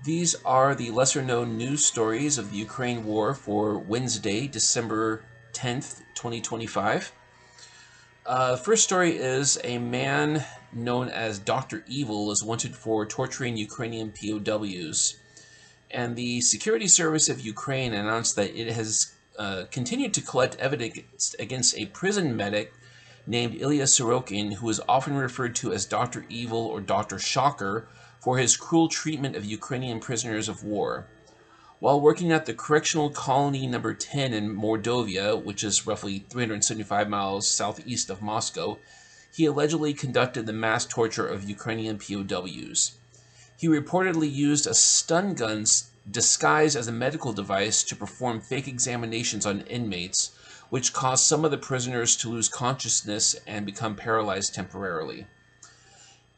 These are the lesser-known news stories of the Ukraine war for Wednesday, December 10th, 2025. First story is a man known as Dr. Evil is wanted for torturing Ukrainian POWs. And the Security Service of Ukraine announced that it has continued to collect evidence against a prison medic named Ilya Sorokin, who is often referred to as Dr. Evil or Dr. Shocker, for his cruel treatment of Ukrainian prisoners of war. While working at the Correctional Colony Number 10 in Mordovia, which is roughly 375 miles southeast of Moscow, he allegedly conducted the mass torture of Ukrainian POWs. He reportedly used a stun gun disguised as a medical device to perform fake examinations on inmates, which caused some of the prisoners to lose consciousness and become paralyzed temporarily.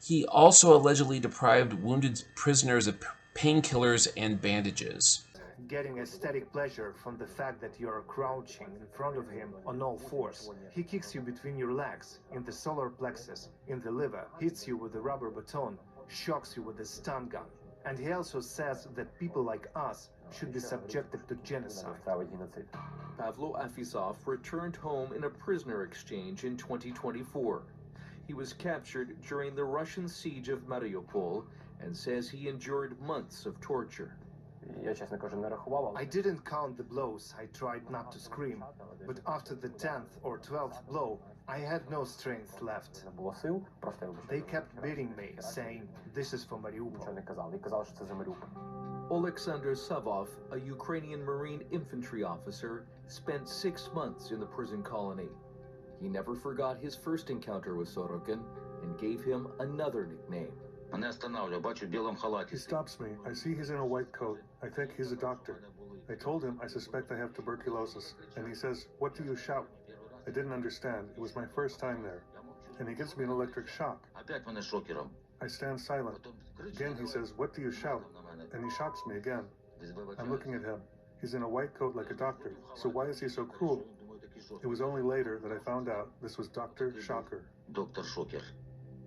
He also allegedly deprived wounded prisoners of painkillers and bandages. Getting a static pleasure from the fact that you are crouching in front of him on all fours. He kicks you between your legs, in the solar plexus, in the liver, hits you with a rubber baton, shocks you with a stun gun. And he also says that people like us should be subjected to genocide. Pavlo Afisov returned home in a prisoner exchange in 2024. He was captured during the Russian siege of Mariupol and says he endured months of torture. I didn't count the blows, I tried not to scream, but after the 10th or 12th blow, I had no strength left. They kept beating me, saying, "This is for Mariupol." Oleksandr Savov, a Ukrainian Marine infantry officer, spent 6 months in the prison colony. He never forgot his first encounter with Sorokin and gave him another nickname. He stops me. I see he's in a white coat. I think he's a doctor. I told him I suspect I have tuberculosis, and he says, "What do you shout?" I didn't understand. It was my first time there. And he gives me an electric shock. I stand silent. Again he says, "What do you shout?" And he shocks me again. I'm looking at him. He's in a white coat like a doctor. So why is he so cruel? It was only later that I found out this was Dr. Shocker.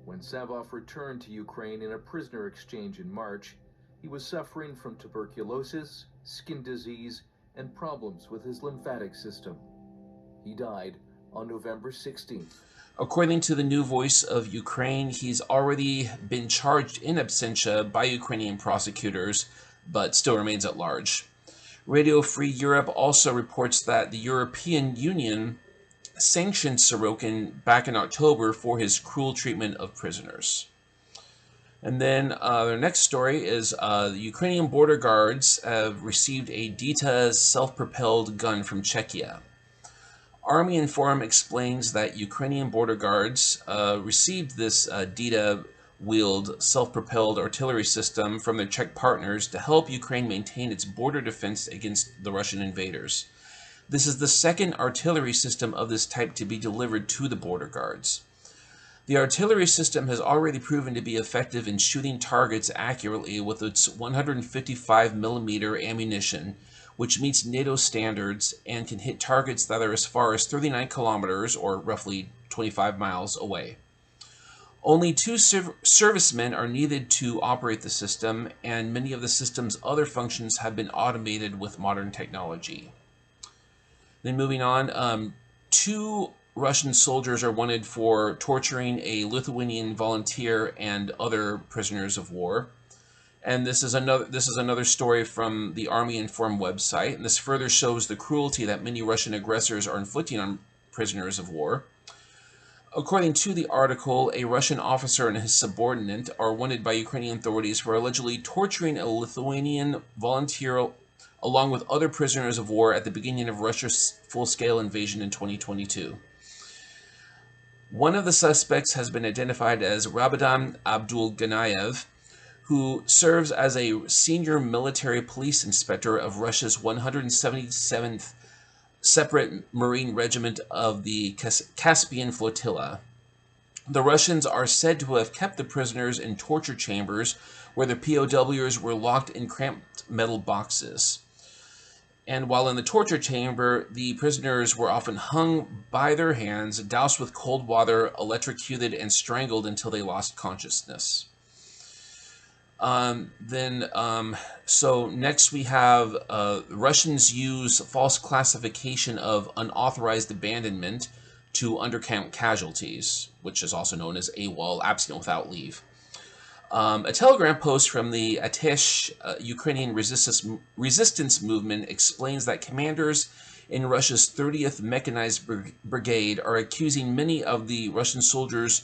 When Savov returned to Ukraine in a prisoner exchange in March, he was suffering from tuberculosis, skin disease, and problems with his lymphatic system. He died on November 16th. According to the New Voice of Ukraine, he's already been charged in absentia by Ukrainian prosecutors, but still remains at large. Radio Free Europe also reports that the European Union sanctioned Sorokin back in October for his cruel treatment of prisoners. And then the next story is the Ukrainian border guards have received a DITA self-propelled gun from Czechia. ArmyInform explains that Ukrainian border guards received this DITA-wheeled self-propelled artillery system from their Czech partners to help Ukraine maintain its border defense against the Russian invaders. This is the second artillery system of this type to be delivered to the border guards. The artillery system has already proven to be effective in shooting targets accurately with its 155mm ammunition, which meets NATO standards and can hit targets that are as far as 39 kilometers, or roughly 25 miles, away. Only 2 servicemen are needed to operate the system, and many of the system's other functions have been automated with modern technology. Then moving on, 2 Russian soldiers are wanted for torturing a Lithuanian volunteer and other prisoners of war. And this is another story from the ArmyInform website, and this further shows the cruelty that many Russian aggressors are inflicting on prisoners of war. According to the article, a Russian officer and his subordinate are wanted by Ukrainian authorities for allegedly torturing a Lithuanian volunteer along with other prisoners of war at the beginning of Russia's full-scale invasion in 2022. One of the suspects has been identified as Rabadam Abdulganayev, who serves as a senior military police inspector of Russia's 177th Separate Marine Regiment of the Caspian Flotilla. The Russians are said to have kept the prisoners in torture chambers where the POWs were locked in cramped metal boxes. And while in the torture chamber, the prisoners were often hung by their hands, doused with cold water, electrocuted, and strangled until they lost consciousness. So next we have Russians use false classification of unauthorized abandonment to undercount casualties, which is also known as AWOL, absent without leave. A telegram post from the Atesh Ukrainian resistance movement explains that commanders in Russia's 30th Mechanized Brigade are accusing many of the Russian soldiers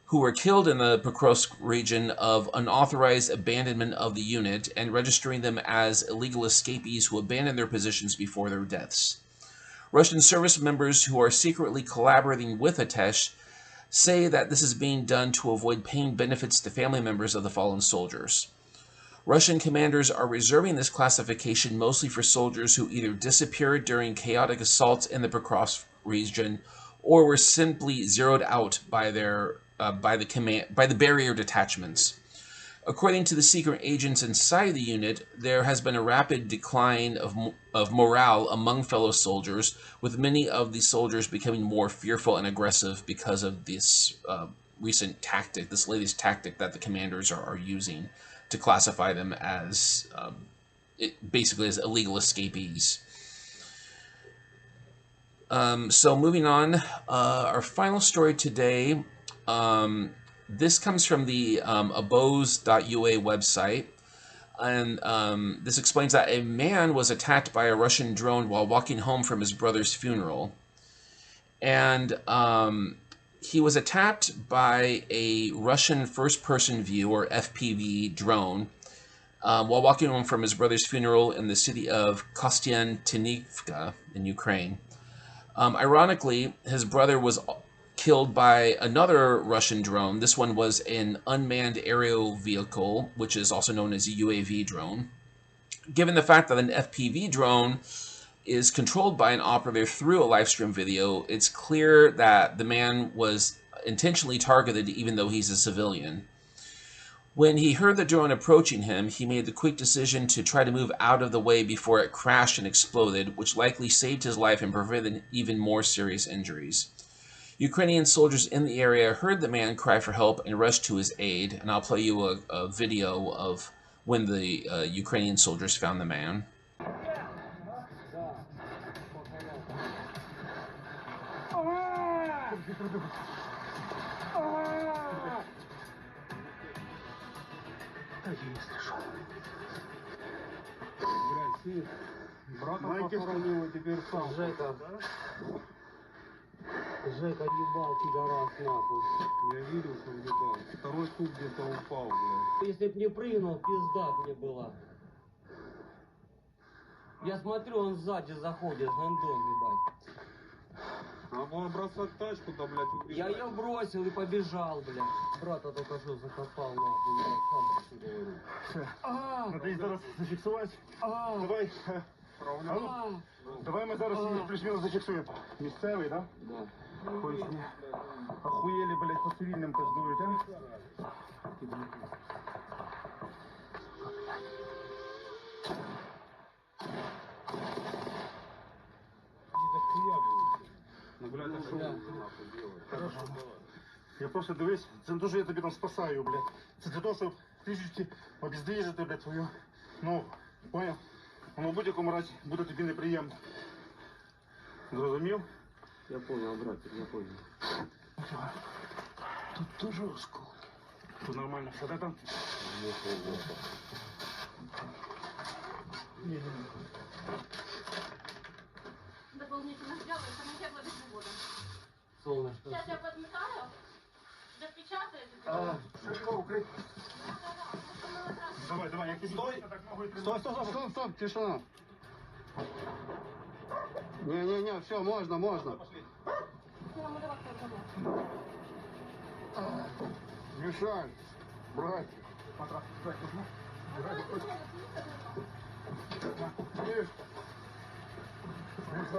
who were killed in the Pokrovsk region of unauthorized abandonment of the unit and registering them as illegal escapees who abandoned their positions before their deaths. Russian service members who are secretly collaborating with Atesh say that this is being done to avoid paying benefits to family members of the fallen soldiers. Russian commanders are reserving this classification mostly for soldiers who either disappeared during chaotic assaults in the Pokrovsk region or were simply zeroed out by the barrier detachments. According to the secret agents inside the unit, there has been a rapid decline of morale among fellow soldiers, with many of the soldiers becoming more fearful and aggressive because of this latest tactic that the commanders are using to classify them as basically as illegal escapees. So moving on, our final story today. This comes from the OBOZ.ua website, and this explains that a man was attacked by a Russian drone while walking home from his brother's funeral. And he was attacked by a Russian first-person view, or FPV, drone while walking home from his brother's funeral in the city of Kostiantynivka in Ukraine. Ironically, his brother was killed by another Russian drone. This one was an unmanned aerial vehicle, which is also known as a UAV drone. Given the fact that an FPV drone is controlled by an operator through a live stream video, it's clear that the man was intentionally targeted even though he's a civilian. When he heard the drone approaching him, he made the quick decision to try to move out of the way before it crashed and exploded, which likely saved his life and prevented even more serious injuries. Ukrainian soldiers in the area heard the man cry for help and rushed to his aid, and I'll play you a video of when the Ukrainian soldiers found the man. Жека ебал, пидорас, нахуй. Я видел, что ебал. Второй сук где-то упал, блядь. Если б не прыгнул, пизда мне была. Я смотрю, он сзади заходит, гандон, ебать. Надо было бросать тачку-то, блядь, убежать. Я ее бросил и побежал, блядь. Брата только что закопал, нахуй, блядь, сам говорю. Надо їх зараз зафіксувати. Давай. Давай ми зараз їх плюс-мінус зафіксуємо. Місцевий, да? Да. Охуєли, блядь, по цивільним пиздують, а? Ну, блядь, а что? Хорошо. Я просто дивись, це не дуже я тобі там спасаю, блядь. Це для того, щоб трішечки обіздвіжити, блядь, твою ногу. Поняв? Воно в будь-якому разі буде тобі неприємно. Зрозумів? Я понял, братик, я понял. Тут дуже осколки. Тут нормально все, да, там? Дополнительно сделаю, это не тепло без воду. Солнышко. Сейчас я подметаю, запечатаю. Широко укрыть. Давай, давай, я стой! Стоп, тишина. Не, все, можно. Мешай, братья.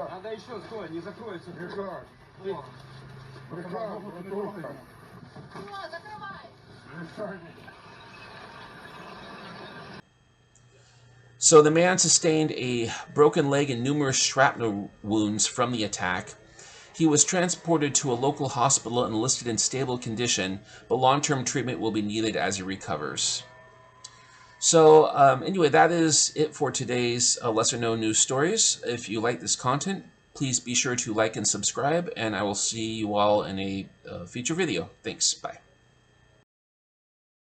Надо еще, стой, не закроется. Мешай. Закрывай. So the man sustained a broken leg and numerous shrapnel wounds from the attack. He was transported to a local hospital and listed in stable condition, but long-term treatment will be needed as he recovers. So anyway, that is it for today's lesser known news stories. If you like this content, please be sure to like and subscribe, and I will see you all in a future video. Thanks. Bye.